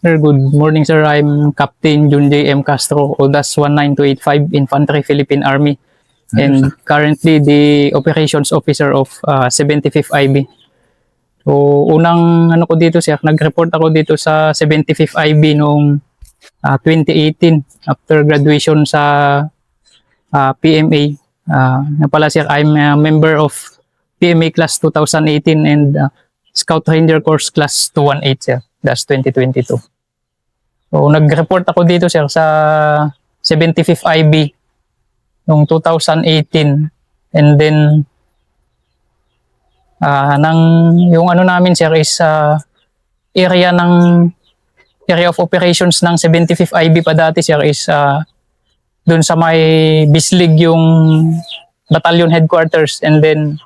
Sir, good morning, sir. I'm Captain Junjay M. Castro, ODAS 19285, Infantry Philippine Army, and currently the Operations Officer of 75th IB. So, unang ano ko dito, sir, nag-report ako dito sa 75th IB noong 2018 after graduation sa PMA. Nga pala, sir, I'm a member of PMA Class 2018 and Scout Ranger Course Class 218, sir. That's 2022. So, nag-report ako dito, sir, sa 75th IB noong 2018. And then, yung ano namin, sir, is area of operations ng 75th IB pa dati, sir, is dun sa may Bislig yung battalion headquarters, and then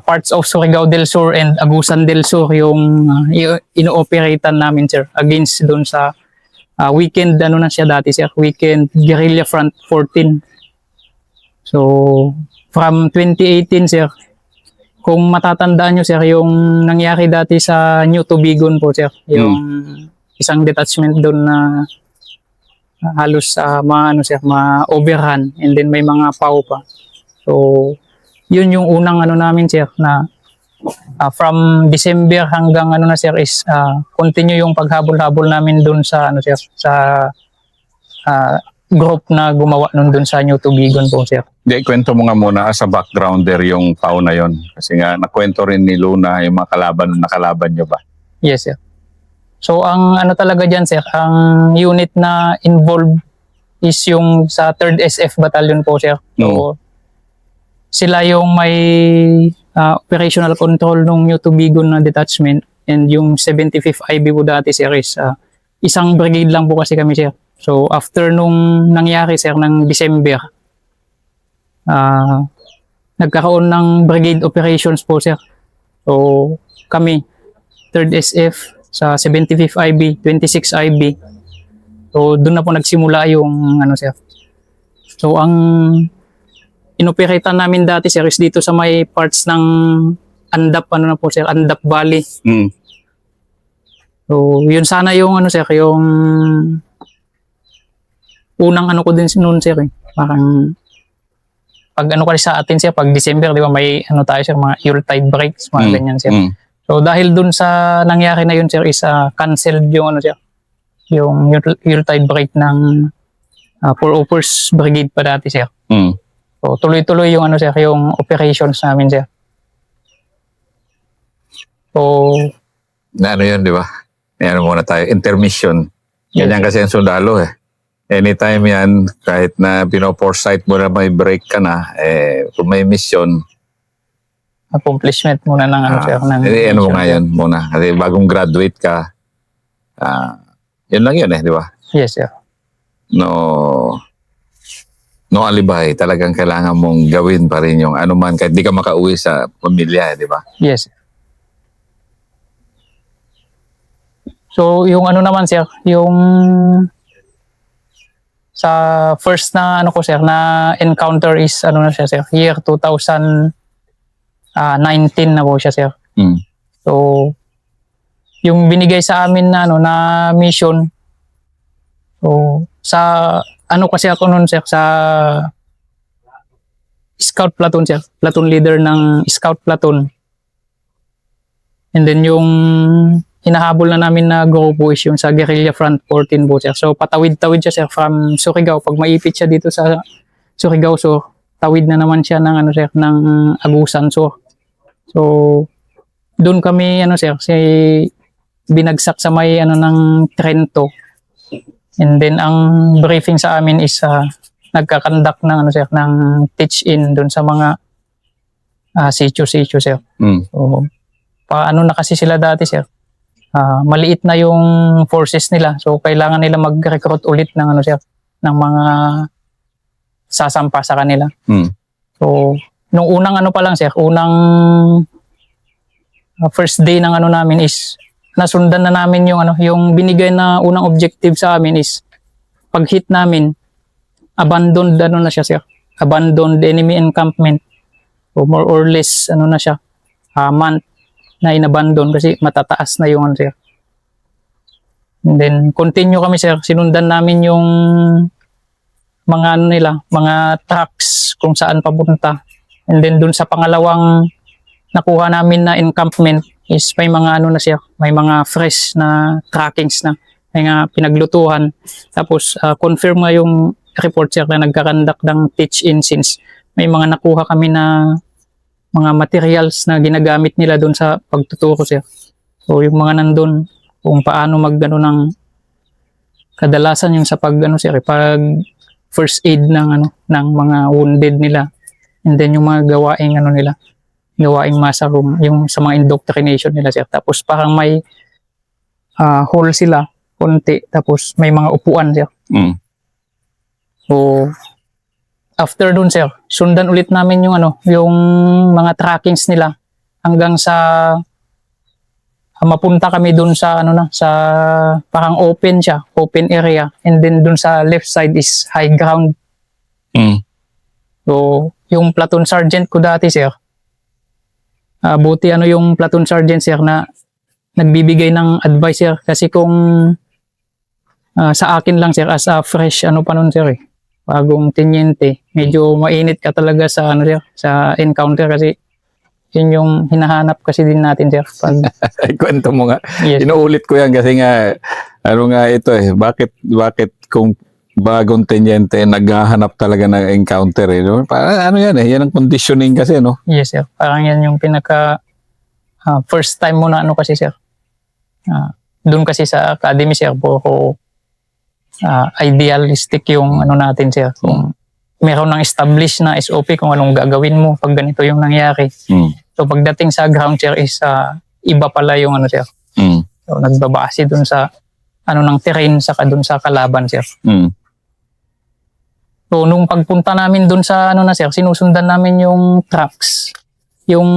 parts of Surigao del Sur and Agusan del Sur yung ino-operatean namin, sir, against doon sa weekend, ano na siya dati, sir, weekend guerrilla front 14. So from 2018, sir, kung matatandaan nyo, sir, yung nangyari dati sa New Tubigon po, sir, yung isang detachment doon na halos ma-overrun, and then may mga PAW pa. So yun yung unang ano namin, sir, na from December hanggang ano na, sir, is continue yung paghabol-habol namin dun sa ano, sir, sa group na gumawa nun dun sa New Tubigon po, sir. Hindi, kwento mo nga muna as a backgrounder yung PAW na yon. Kasi nga, nakwento rin ni Luna yung mga nakalaban nyo ba? Yes, sir. So ang ano talaga dyan, sir, ang unit na involved is yung sa 3rd SF Battalion po, sir. So sila yung may operational control ng New Tubigon na detachment, and yung 75th IB po dati, sir, is isang brigade lang po kasi kami, sir. So after nung nangyari, sir, ng December, nagkaroon ng brigade operations po, sir. So kami 3rd SF sa 75th IB, 26th IB, so doon na po nagsimula yung ano, sir. So ang inoperatan namin dati, sir, is dito sa may parts ng Andap, ano na po, sir, Andap Valley. So yun sana yung ano, sir, yung unang ano ko din noon, sir, eh. Parang pag ano kasi sa atin, sir, pag December, di ba, may ano tayo, sir, mga Yuletide breaks, mga ganyan, sir. So dahil dun sa nangyari na yun, sir, is canceled yung ano, sir, yung Yuletide break ng 401st Brigade pa dati, sir. So tuloy-tuloy yung ano, sir, yung operations namin, sir. So na ano yun, di ba? Ano muna tayo, intermission. Ganyan kasi ang sundalo, eh. Anytime yan, kahit na pino-foresight mo na may break ka na, kung may mission, accomplishment muna ng ano, sir, ng ano mo nga yan muna. Kasi bagong graduate ka, yun lang yun, eh, di ba? Yes, sir. No alibay, talagang kailangan mong gawin pa rin yung ano man, kahit di ka makauwi sa pamilya, di ba? Yes. So yung ano naman, sir, yung sa first na ano ko, sir, na encounter is ano na siya, sir, year 2019 na po siya, sir. So yung binigay sa amin na ano na mission, so sa ano kasi ako noon, sir, sa scout platoon, sir, platoon leader ng scout platoon, and then yung hinahabol na namin na grupo is yung sa guerrilla front 14 po, sir. So patawid-tawid siya, sir, from Surigao. Pag maipit siya dito sa Surigao, so tawid na naman siya ng ano, sir, ng Agusan. So doon kami ano, sir, binagsak sa may ano ng Trento. And then ang briefing sa amin is nagkakandak ng ano, sir, ng teach-in doon sa mga sitio, sir. So paano na kasi sila dati, sir? Maliit na yung forces nila, so kailangan nila mag-recruit ulit ng ano, sir, ng mga sasampa sa kanila. So nung unang ano pa lang, sir, unang first day ng ano namin is nasundan na namin yung ano, yung binigay na unang objective sa amin is pag hit namin, abandoned ano na siya, sir, abandoned enemy encampment. So more or less ano na siya, month na inabandon kasi matataas na yung ano, sir, And then continue kami sir, sinundan namin yung mga ano nila, mga trucks kung saan papunta. And then dun sa pangalawang nakuha namin na encampment is may mga ano na siya, may mga fresh na trackings na, may mga pinaglutuhan. Tapos confirm nga yung report sir na nagkakandak ng teach-in since may mga nakuha kami na mga materials na ginagamit nila doon sa pagtuturo sir. So yung mga nandun, kung paano magano ng kadalasan yung sa pag ano sir, pag first aid ng ano ng mga wounded nila. And then yung mga gawaing ano nila, gawaing masa room, yung sa mga indoctrination nila sir. Tapos parang may hall sila, konti, tapos may mga upuan sir. So after dun sir, sundan ulit namin yung ano, yung mga trackings nila hanggang sa mapunta kami dun sa ano na, sa parang open siya, open area. And then dun sa left side is high ground. So yung platoon sergeant ko dati sir, buti ano yung platoon sergeant sir na nagbibigay ng advice sir, kasi kung sa akin lang sir as a fresh ano pa nun sir bagong tenyente, medyo mainit ka talaga sa ano sir, sa encounter kasi yun yung hinahanap kasi din natin sir. Pag, Kwento mo nga. yes, Inuulit ko yan kasi nga, ano nga ito bakit kung bagong tenyente, naghahanap talaga ng encounter no? Parang ano yan yan ang conditioning kasi no? yes sir, parang yan yung pinaka first time mo na ano kasi sir. Doon kasi sa academy sir, puro idealistic yung ano natin sir. Kung meron ng established na SOP kung anong gagawin mo pag ganito yung nangyari. So pagdating sa ground sir is iba pala yung ano sir. So nagbabase dun sa ano ng terrain saka dun sa kalaban sir. So nung pagpunta namin dun sa ano na sir, sinusundan namin yung tracks. Yung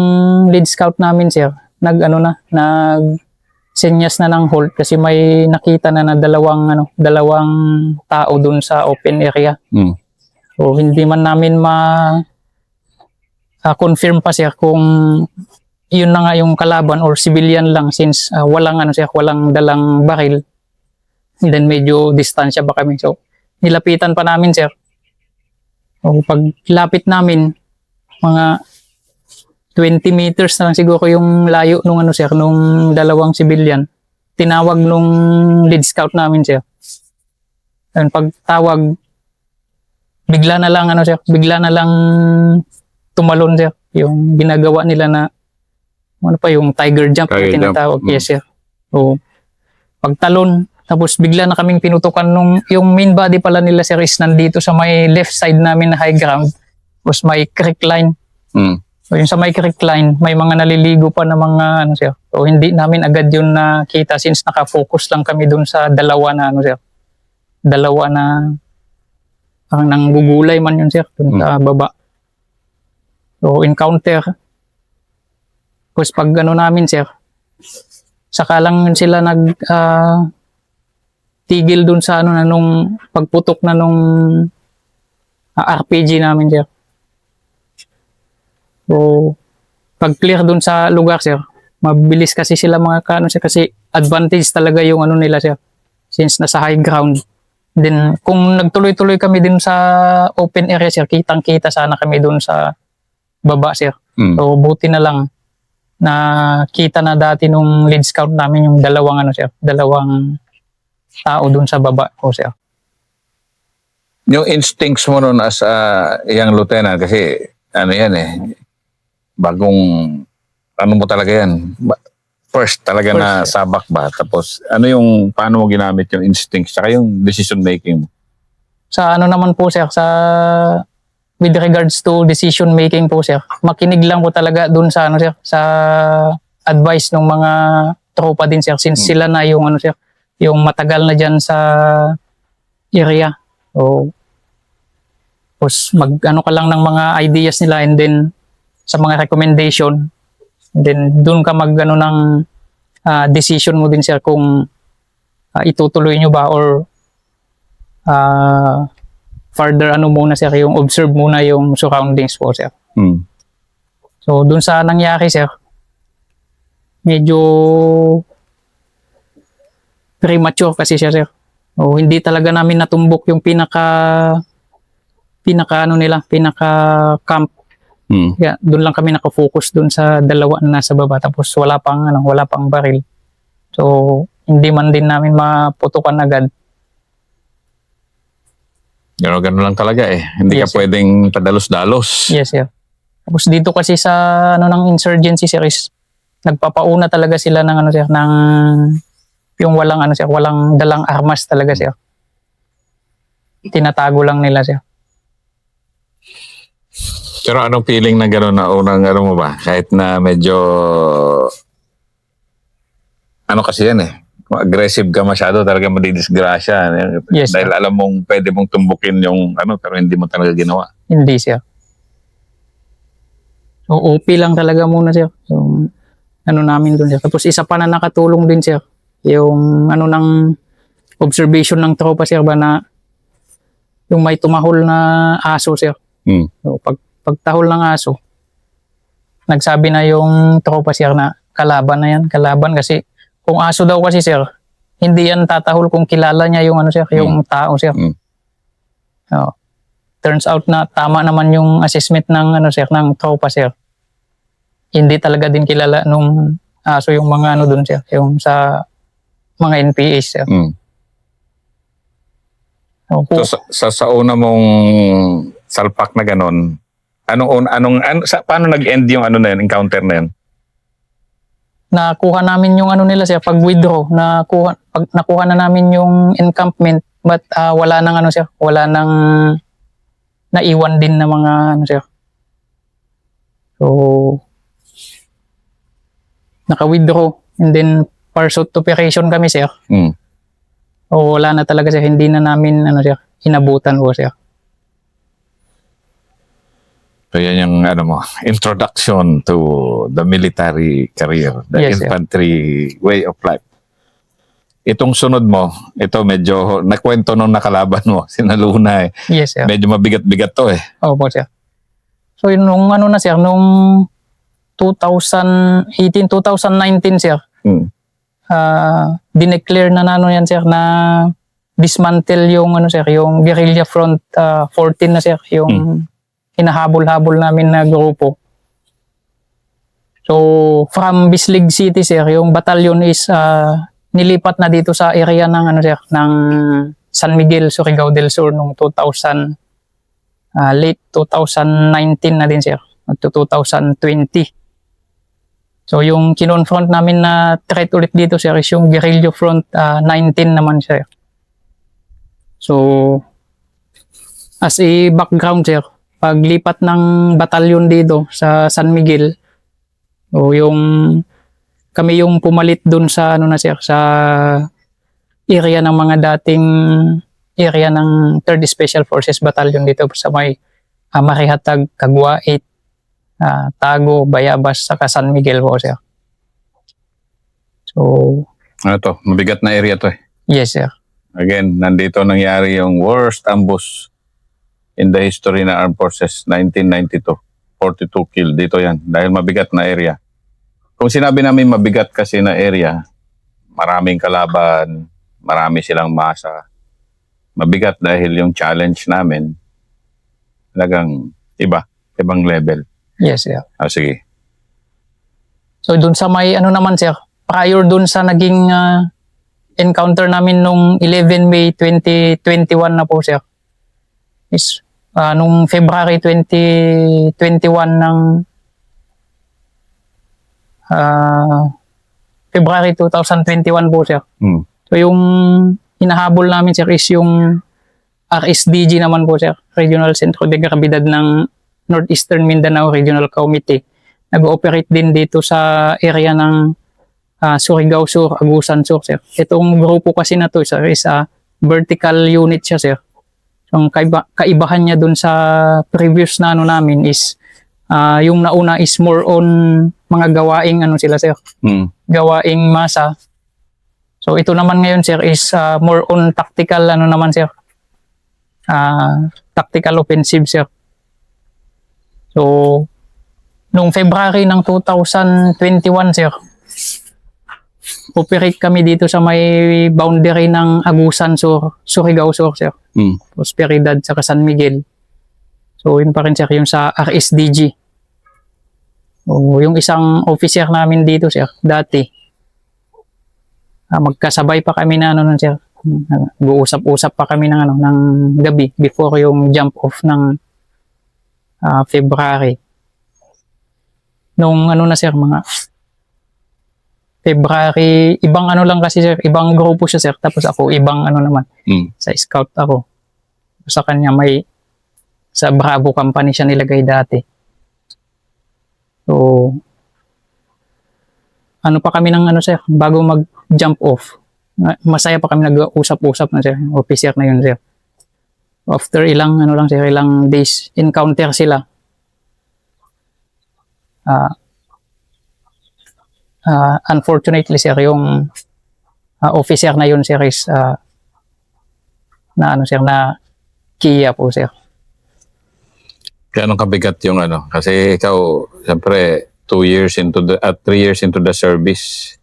lead scout namin sir, nag senyas na ng halt kasi may nakita na dalawang tao dun sa open area. So hindi man namin confirm pa sir kung yun na nga yung kalaban or civilian lang since walang dalang baril. And then medyo distansya pa kami. So nilapitan pa namin sir. So paglapit namin, mga 20 meters na lang siguro yung layo nung nung dalawang civilian. Tinawag nung lead scout namin sir. And pagtawag, bigla na lang tumalon sir. Yung ginagawa nila na yung tiger jump na tinatawag. Yes sir. So pagtalon, tapos bigla na kaming pinutukan yung main body pala nila sir is nandito sa may left side namin na high ground. Tapos may creek line. So yung sa may creek line, may mga naliligo pa na mga sir. So hindi namin agad yun nakita since nakafocus lang kami dun sa dalawa na sir. Dalawa na parang nanggugulay man yun sir dun sa baba. So encounter. Tapos pag namin sir, saka lang sila tigil dun sa nung pagputok na nung RPG namin sir. So pag clear dun sa lugar sir, mabilis kasi sila mga sir, kasi advantage talaga yung nila sir since nasa high ground. Then kung nagtuloy-tuloy kami din sa open area sir, kitang-kita sana kami dun sa baba sir. So buti na lang na kita na dati nung lead scout namin yung dalawang dalawang tao dun sa baba ko sir. Yung instincts mo nun as young lieutenant, kasi bagong mo talaga yan. First talaga First, na sabak ba? Tapos paano mo ginamit yung instincts saka yung decision making mo? Sa naman po sir, with regards to decision making po sir, makinig lang po talaga dun sa sir, sa advice ng mga tropa din sir, since sila na yung sir, yung matagal na dyan sa area. So tapos ka lang ng mga ideas nila, and then sa mga recommendation, and then dun ka ng decision mo din sir kung itutuloy nyo ba or further muna sir, yung observe muna yung surroundings po sir. So dun sa nangyari sir, medyo premature kasi siya, sir. O hindi talaga namin natumbok yung pinaka camp. Kaya doon lang kami nakafocus doon sa dalawa na nasa baba, tapos wala pang baril. So hindi man din namin maputukan agad. Ganun lang talaga eh. Hindi Yes, ka pwedeng padalos-dalos. Yes, sir. Tapos dito kasi sa ng insurgency, sir, is nagpapauna talaga sila ng sir, ng yung walang dalang armas talaga, sir. Tinatago lang nila, sir. Pero anong feeling na gano'n na unang mo ba? Kahit na medyo kasi yan eh. Kung aggressive ka masyado, talaga madidisgrasya. Yes, Dahil alam mong pwede mong tumbukin yung pero hindi mo talaga ginawa. Hindi, sir. So, OP lang talaga muna, sir. So, namin dun, sir. Tapos isa pa na nakatulong din, sir. Yung ng observation ng tropa, sir, ba na yung may tumahol na aso, sir. So, pagtahol ng aso, nagsabi na yung tropa, sir, na kalaban na yan. Kalaban kasi kung aso daw kasi, sir, hindi yan tatahol kung kilala niya yung sir, yung tao, sir. So, turns out na tama naman yung assessment ng sir, ng tropa, sir. Hindi talaga din kilala nung aso yung mga dun, sir, yung sa mga NPA, sir. So, sa una mong salpak na ganon, paano nag-end yung na yan, encounter na yan? Nakuha namin yung nila, sir, pag-withdraw, nakuha na namin yung encampment, but wala nang sir, wala nang naiwan din na mga sir. So, naka-withdraw, and then pursuit operation kami, sir. O wala na talaga, sir, hindi na namin sir, inabutan po, sir. So yan yung introduction to the military career, the Yes, infantry way of life. Itong sunod mo, ito medyo nakwento nung nakalaban mo, sinaluna eh. Yes, sir. Medyo mabigat-bigat to eh. Opo, sir. So yun, nung na, sir, nung 2018, 2019, sir, dineclare na yan, sir, na dismantle yung sir, yung guerrilla front 14 na, sir, yung hinahabol-habol namin na grupo. So from Bislig City, sir, yung batalyon is nilipat na dito sa area ng sir, ng San Miguel, Surigao del Sur nung late 2019 na din, sir, to 2020. So yung kinonfront namin na threat ulit dito, sir, is yung guerrilla front 19 naman, sir. So as a background, sir, paglipat ng batalyon dito sa San Miguel, kami yung pumalit dun sa sir, sa area ng mga dating area ng 3rd Special Forces Battalion dito sa may Marihatag, Kagwa 8, Tago, Bayabas, saka San Miguel po, sir. So, mabigat na area to eh. Yes, sir. Again, nandito nangyari yung worst ambush in the history ng Armed Forces, 1992. 42 killed. Dito yan. Dahil mabigat na area. Kung sinabi namin mabigat kasi na area, maraming kalaban, marami silang masa. Mabigat dahil yung challenge namin, talagang ibang level. Yes, sir. Sige. So dun sa may naman, sir, prior dun sa naging encounter namin nung 11 May 2021 na po, sir, is nung February 2021 ng February 2021 po, sir. So yung hinahabol namin, sir, is yung RSDG naman po, sir, Regional Centro de Gravidad ng Northeastern Mindanao Regional Committee. Nag-ooperate din dito sa area ng Surigao Sur, Agusan Sur, sir. Itong grupo kasi na to, sir, is vertical unit siya, sir. Ang kaibahan niya dun sa previous na namin is yung nauna is more on mga gawaing sila, sir. Gawaing masa. So ito naman ngayon, sir, is more on tactical naman, sir. Tactical offensive, sir. So nung February ng 2021, sir, operate kami dito sa may boundary ng Agusan Sur, Surigao Sur, sir. Prosperidad sa San Miguel. So, yun pa rin, sir, yung sa RSDG. So, yung isang officer namin dito, sir, dati, magkasabay pa kami na, nun, sir. Nag-uusap-usap pa kami ng gabi before yung jump off ng February. Nung na, sir, mga February, ibang lang kasi, sir, ibang grupo siya, sir. Tapos ako, ibang naman, sa scout ako. Sa kanya sa Bravo company siya nilagay dati. So, pa kami ng sir, bago mag-jump off. Masaya pa kami nag-usap-usap na, sir. Officer na yun, sir. After ilang, lang, sir, ilang days, encounter sila. Unfortunately, sir, yung officer na yun, sir, is sir, na Kia po, sir. Kaya kabigat yung kasi ikaw, siyempre, 3 years into the service,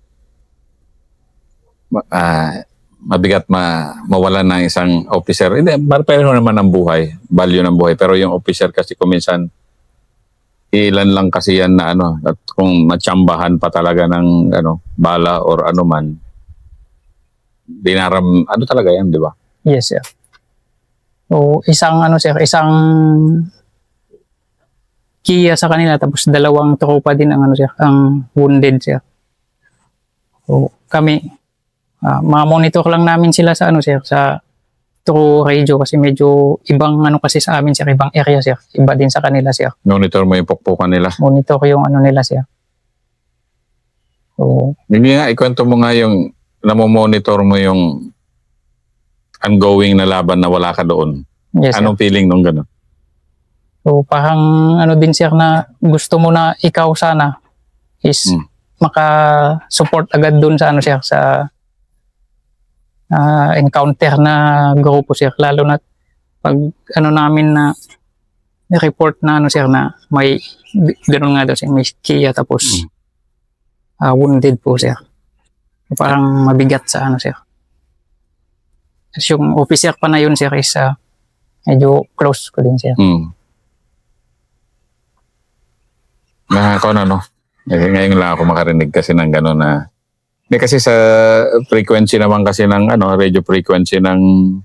mabigat mawalan ng isang officer. Hindi, pareho naman ang buhay, value ng buhay. Pero yung officer kasi kuminsan, ilan lang kasi yan na at kung matsambahan pa talaga ng bala or man, dinaram, talaga yan, di ba? Yes, sir. So, isang sir, isang Kia sa kanila, tapos dalawang tropa din ang sir, ang wounded, sir. So, kami, ma-monitor lang namin sila sa sir, sa through radio kasi medyo ibang kasi sa amin, sir, ibang area, sir. Iba din sa kanila, sir. Monitor mo yung pukpukan nila? Monitor yung nila, sir. So, hindi nga, ikwento mo nga yung namomonitor mo yung ongoing na laban na wala ka doon. yes, sir. Anong feeling nung gano'n? So, parang din, sir, na gusto mo na ikaw sana is maka-support agad dun sa sir, sa encounter na grupo, sir. Lalo na pag namin na report na sir, na may ganun nga daw, sir, may Kia tapos wounded po, sir. So, parang mabigat sa sir. Tapos yung officer pa na yun, sir, is medyo close ko din, sir. Ngayon lang ako makarinig kasi ng gano'n na kasi sa frequency naman kasi ng radio frequency ng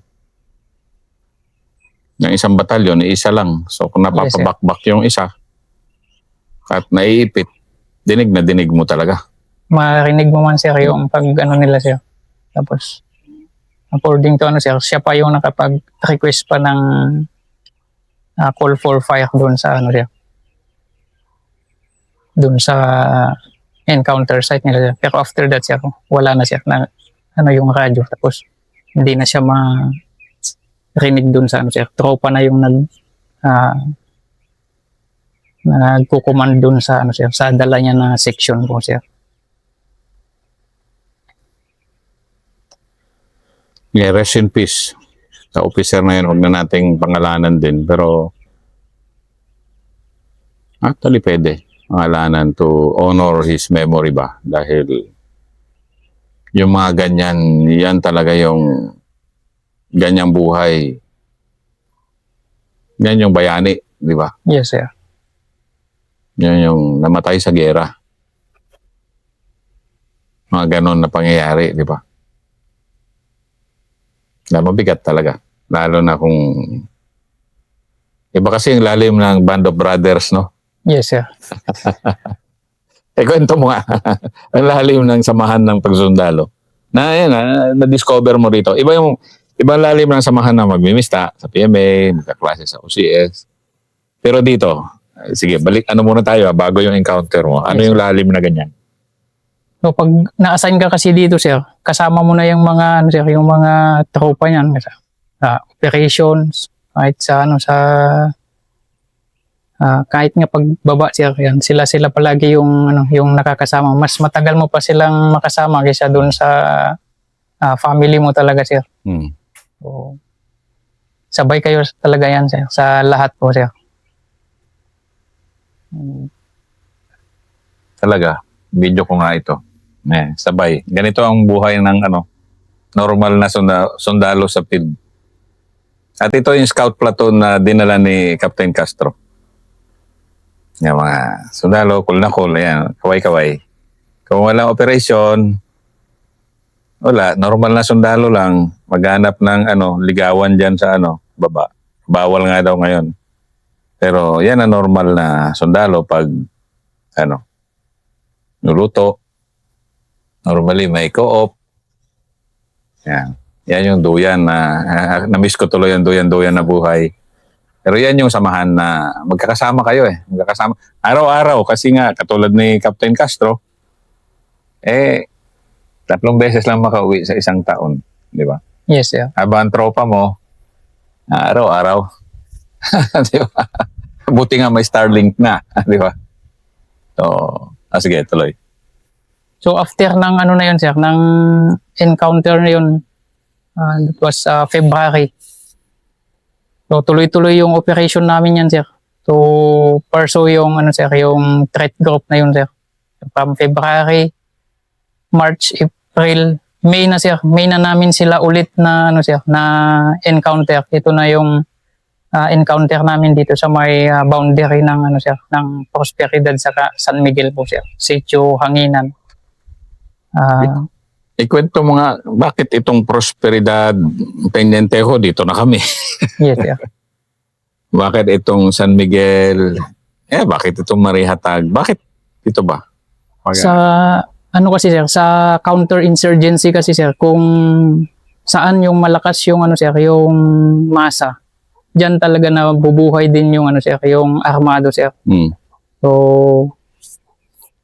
isang batalyon, isa lang. So kung napapabakbak yung isa at naiipit, dinig na dinig mo talaga. Marinig mo man, sir, yung pag nila, sir. Tapos according to sir, siya pa yung nakapag-request pa ng call for fire doon sa sir, doon sa encounter site nila, sir. Pero after that, sir, wala na, sir, na yung radyo. Tapos hindi na siya rinig doon sa sir. Tropa na yung nagkukuman doon sa sir, sa dala niya na section po, sir. Yeah, rest in peace. Sa officer na yun, huwag na nating pangalanan din. Pero actually pwede pangalanan to honor his memory ba? Dahil yung mga ganyan, yan talaga yung ganyang buhay. Yan yung bayani, di ba? Yes, sir. Yan yung namatay sa gera. Mga ganon na pangyayari, di ba? Na mabigat talaga. Lalo na kung iba kasi yung lalim ng Band of Brothers, no? Yes, sir. Kwento mo nga. Ang lalim ng samahan ng pagsundalo. Na-discover mo rito. Ibang lalim ng samahan ng magmimista sa PMA, magkaklase sa OCS. Pero dito, sige, balik, muna tayo bago yung encounter mo. Ano yung lalim na ganyan? So, pag na-assign ka kasi dito, sir, kasama mo na yung mga, sir, yung mga tropa niyan. Operations, kahit kahit nga pagbaba, sir, yan, sila palagi yung nakakasama. Mas matagal mo pa silang makasama kaysa doon sa family mo talaga, sir. So, sabay kayo talaga yan, sir, sa lahat po, sir. Talaga, video ko nga ito. Sabay. Ganito ang buhay ng normal na sundalo sa field. At ito yung scout platoon na dinala ni Captain Castro. Yung mga sundalo, cool na cool, ayan, kaway-kaway. Kung walang operasyon, wala, normal na sundalo lang, maghanap ng ligawan dyan sa baba. Bawal nga daw ngayon. Pero yan ang normal na sundalo pag nuluto. Normally may co-op. Yan. Yan yung duyan na-miss ko tuloy yung duyan-duyan na buhay. Pero yan yung samahan na magkakasama kayo Magkakasama. Araw-araw kasi nga katulad ni Captain Castro, 3 beses lang makauwi sa isang taon. Di ba? Yes, sir. Habang tropa mo, araw-araw. Di ba? Buti nga may Starlink na. Di ba? So, sige, tuloy. So after ng na yun, sir, ng encounter na yun, that was February. So tuloy-tuloy yung operation namin yan, sir. To pursue yung sir, yung threat group na yun, sir. From February, March, April, May na, sir. May na namin sila ulit na sir, na encounter. Ito na yung encounter namin dito sa may boundary ng sir, ng Prosperidad sa San Miguel po, sir. Sitio Hanginan. Ikwento mo nga, bakit itong Prosperidad Penyentejo, dito na kami? Yes, sir. Bakit itong San Miguel? Bakit itong Marihatag? Bakit ito ba? Sa kasi, sir, sa counterinsurgency kasi, sir, kung saan yung malakas yung sir, yung masa, diyan talaga na bubuhay din yung sir, yung armado, sir. So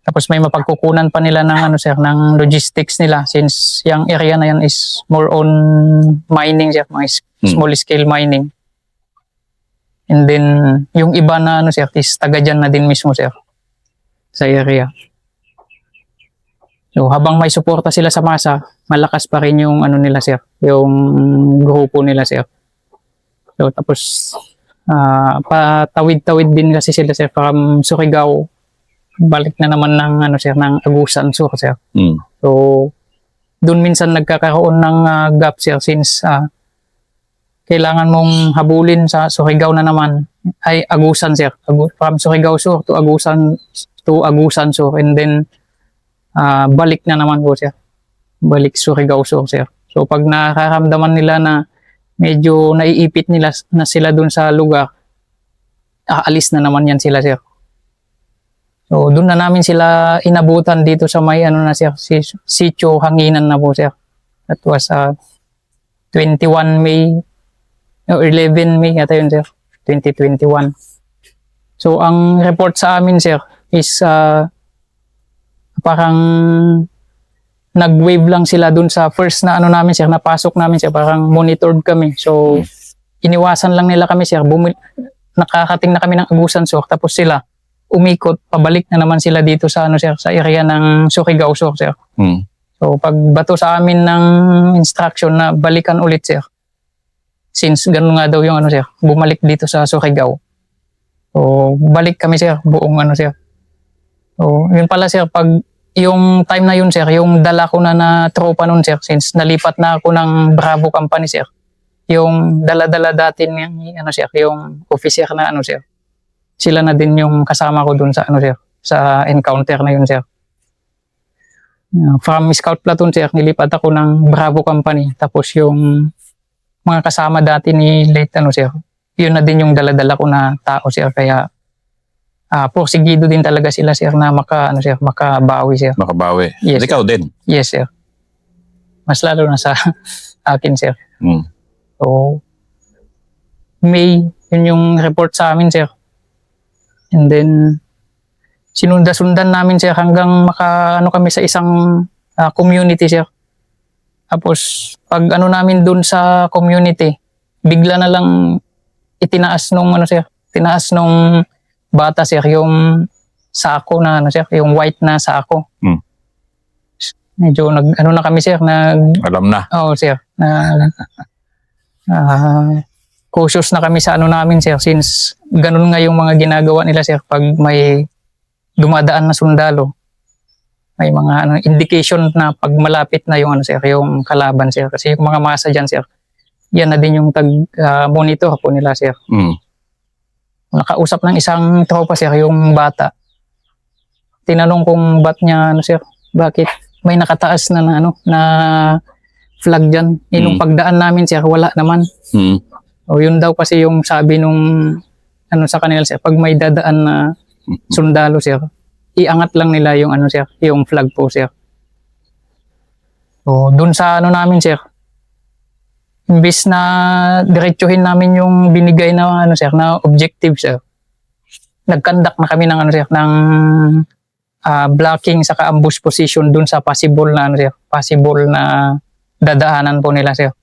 tapos may mapagkukunan pa nila ng sir, ng logistics nila since yung area na yan is more on mining, sir, mga small scale mining. And then yung iba na sir, is taga dyan na din mismo, sir, sa area. So habang may suporta sila sa masa, malakas pa rin yung nila, sir, yung grupo nila, sir. So tapos patawid-tawid din kasi sila, sir, from Surigao. Balik na naman ng sir, ng Agusan Sur, sir. So doon minsan nagkakaroon ng gap, sir, since kailangan mong habulin sa Surigao na naman ay Agusan, sir. From Surigao Sur to Agusan Sur, and then balik na naman po, sir. Balik Surigao Sur, sir. So pag nakaramdaman nila na medyo naiipit nila na sila doon sa lugar, aalis na naman yan sila, sir. So doon na namin sila inabutan dito sa may na, sir, Sitio Hanginan na po, sir. That was 21 May o 11 May yata yun, sir, 2021. So ang report sa amin, sir, is parang nag-wave lang sila dun sa first na namin, sir, napasok namin, sir, parang monitored kami. So iniwasan lang nila kami, sir. Nakakating na kami ng Agusan Sur, tapos sila umikot, pabalik na naman sila dito sa sir, sa area ng Surigao Sur, sir. So pagbato sa amin ng instruction na balikan ulit, sir, since ganun nga daw yung sir, bumalik dito sa Surigao. So balik kami, sir, buong sir. So yun pala, sir, pag yung time na yun, sir, yung dala ko na tropa nun, sir, since nalipat na ako ng Bravo Company, sir, yung dala-dala dati ng sir, yung officer na sir, sila na din yung kasama ko dun sa sir, sa encounter na yun, sir. From Scout Platoon, sir, nilipat ako ng Bravo Company. Tapos yung mga kasama dati ni late sir, yun na din yung dala-dala ko na tao, sir. Kaya porsigido din talaga sila, sir, na makabawi, sir. Makabawi. Yes, Ikaw din? Yes, sir. Mas lalo na sa akin, sir. So May, yun yung report sa amin, sir. And then sinunda-sundan namin, sir, hanggang kami sa isang community, sir. Tapos pag namin dun sa community, bigla na lang itinaas nung sir, tinaas nung bata, sir, yung sako na sir, yung white na sako. Medyo na kami, sir, alam na. Oo, sir. Cautious na kami sa namin, sir, since ganun nga yung mga ginagawa nila, sir, pag may dumadaan na sundalo. may mga indication na pag malapit na yung sir, yung kalaban sir. Kasi yung mga masa dyan sir, yan na din yung monitor po nila sir. Mm. Nakausap ng isang tropa sir, yung bata. Tinanong kung ba't niya sir, bakit may nakataas na flag dyan. Nung pagdaan namin sir, wala naman. Mm. O yun daw kasi yung sabi nung sa kanila sir, pag may dadaan na sundalo sir, iangat lang nila yung sir, yung flag po sir. So dun sa namin sir, imbis na diretsuhin namin yung binigay na sir, na objective sir, nagkandak na kami ng sir, ng blocking saka ambush position dun sa possible na dadaanan po nila sir.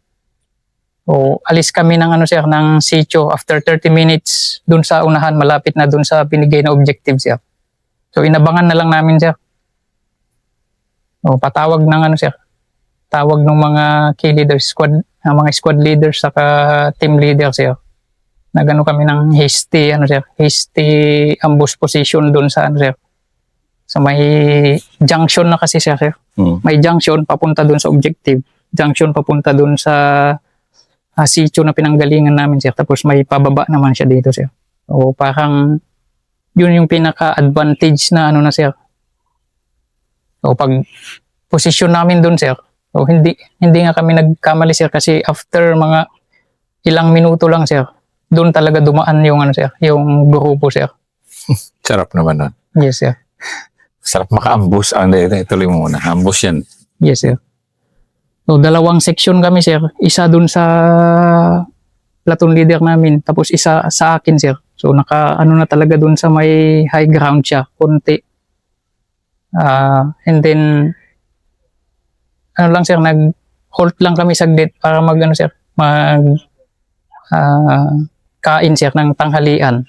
So alis kami ng sir, ng sitio after 30 minutes dun sa unahan, malapit na dun sa binigay na objective sir. So inabangan na lang namin sir. O patawag ng sir, tawag ng mga key leaders, mga squad leaders saka team leader sir. Nagano kami ng hasty ambush position doon sa sir. Sa may junction na kasi sir. May junction papunta doon sa objective, junction papunta doon sa sitio na pinanggalingan namin sir. Tapos may pababa naman siya dito sir. O parang yun yung pinaka-advantage na na sir. So pag posisyon namin doon sir, so hindi nga kami nagkamali sir, kasi after mga ilang minuto lang sir, doon talaga dumaan yung sir, yung grupo sir. Sarap naman nun. Yes sir. Sarap maka-ambush. Tuloy mo muna. Ambush yan. Yes sir. So dalawang section kami sir, isa doon sa platoon leader namin, tapos isa sa akin sir. So na talaga doon sa may high ground siya, konti. And then lang sir, nag-halt lang kami saglit para sir, kain sir ng tanghalian.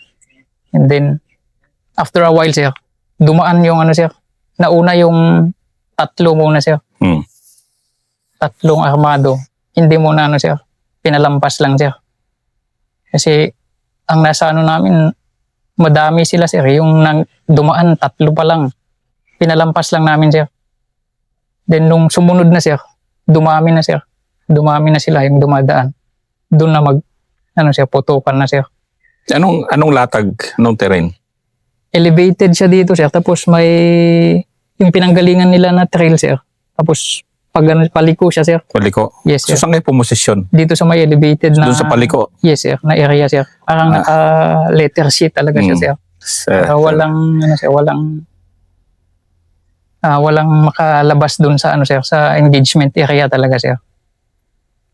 And then after a while sir, dumaan yung sir, nauna yung tatlo muna sir. Tatlong armado. Hindi muna sir, pinalampas lang sir. Kasi ang nasa namin, madami sila sir. Yung dumaan, tatlo pa lang. Pinalampas lang namin sir. Then nung sumunod na sir, dumami na sir. Dumami na sila yung dumadaan. Doon na sir, putukan na sir. Anong latag? Anong terrain? Elevated siya dito sir. Tapos may yung pinanggalingan nila na trail sir. Tapos paliko siya sir. Paliko? Yes sir. So saan kayo pumosisyon? Dito sa may elevated na... Doon sa paliko? Yes sir, na area sir. Parang naka-letter sheet talaga siya sir. Walang walang makalabas doon sa sir, sa engagement area talaga sir.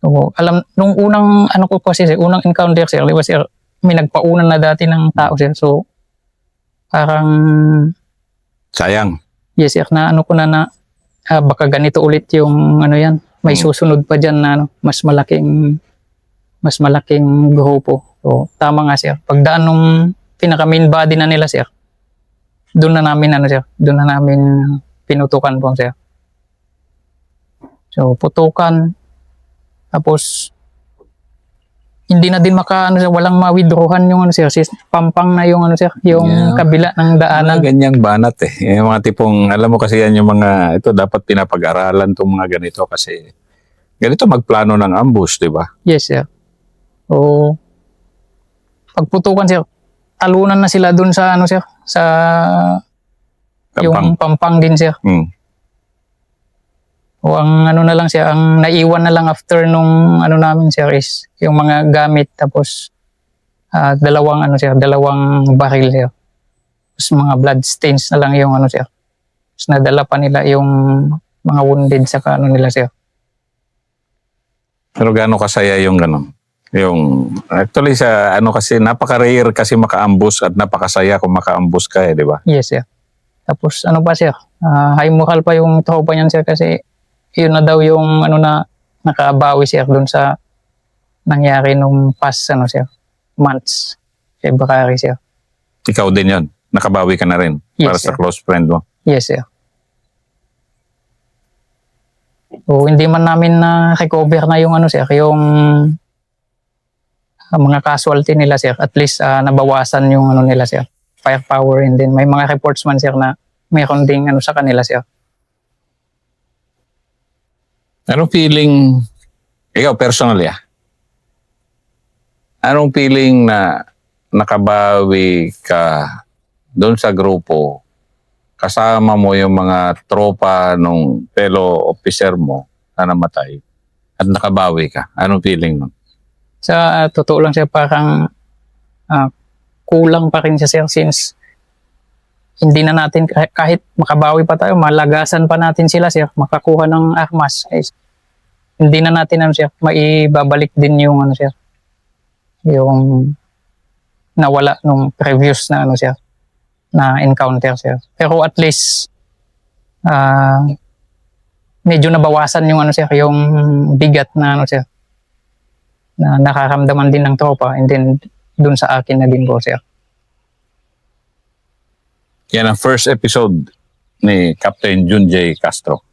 So, nung unang ko kasi sir, unang encounter sir, diba sir, may nagpaunan na dati ng tao sir. So parang sayang. Yes sir, na ko na baka ganito ulit yung yan. May susunod pa diyan na mas malaking grupo. So tama nga sir. Pagdaan nung pinaka main body na nila sir, doon na namin pinutukan po sir. So putukan, tapos hindi na din walang ma-withdrawhan yung sir. Pampang na yung sir, yung kabila ng daanan. Ganyang banat Yung mga tipong, alam mo kasi yan yung mga, ito dapat pinapag-aralan itong mga ganito kasi ganito magplano ng ambush, di ba? Yes sir. So pagputukan sir, talunan na sila dun sa sir, sa yung pampang din sir. O ang na lang siya, ang naiwan na lang after nung namin sir is yung mga gamit, tapos dalawang baril sir. Tapos mga blood stains na lang yung sir. Tapos nadala pa nila yung mga wounded sa nila sir. Pero gaano kasaya yung gano'n? Yung actually sa kasi napaka-rare kasi maka-ambush at napakasaya kung maka-ambush ka di ba? Yes sir. Tapos pa sir, high moral pa yung tropa niyan sir, kasi yun na daw yung na nakabawi sir dun sa nangyari nung past sir, months, February sir. Ikaw din yun? Nakabawi ka na rin? Yes, para sir. Sa close friend mo? Yes sir. So hindi man namin na-recover na yung sir, yung mga casualty nila sir, at least nabawasan yung nila sir, firepower, and then may mga reports man sir na mayroon ding sa kanila sir. Anong feeling, ikaw personally anong feeling na nakabawi ka doon sa grupo, kasama mo yung mga tropa nung fellow officer mo na namatay at nakabawi ka? Anong feeling mo? Sa totoo lang sir, parang kulang pa rin siya sir, since hindi na natin, kahit makabawi pa tayo, malagasan pa natin sila sir, makakuha ng armas, hindi na natin sir, maibabalik din yung sir, yung nawala nung previous na sir, na encounter sir. Pero at least medyo nabawasan yung sir, yung bigat na sir, na nakaramdaman din ng tropa, and then dun sa akin na din po sir. Yan ang first episode ni Captain Junjay Castro.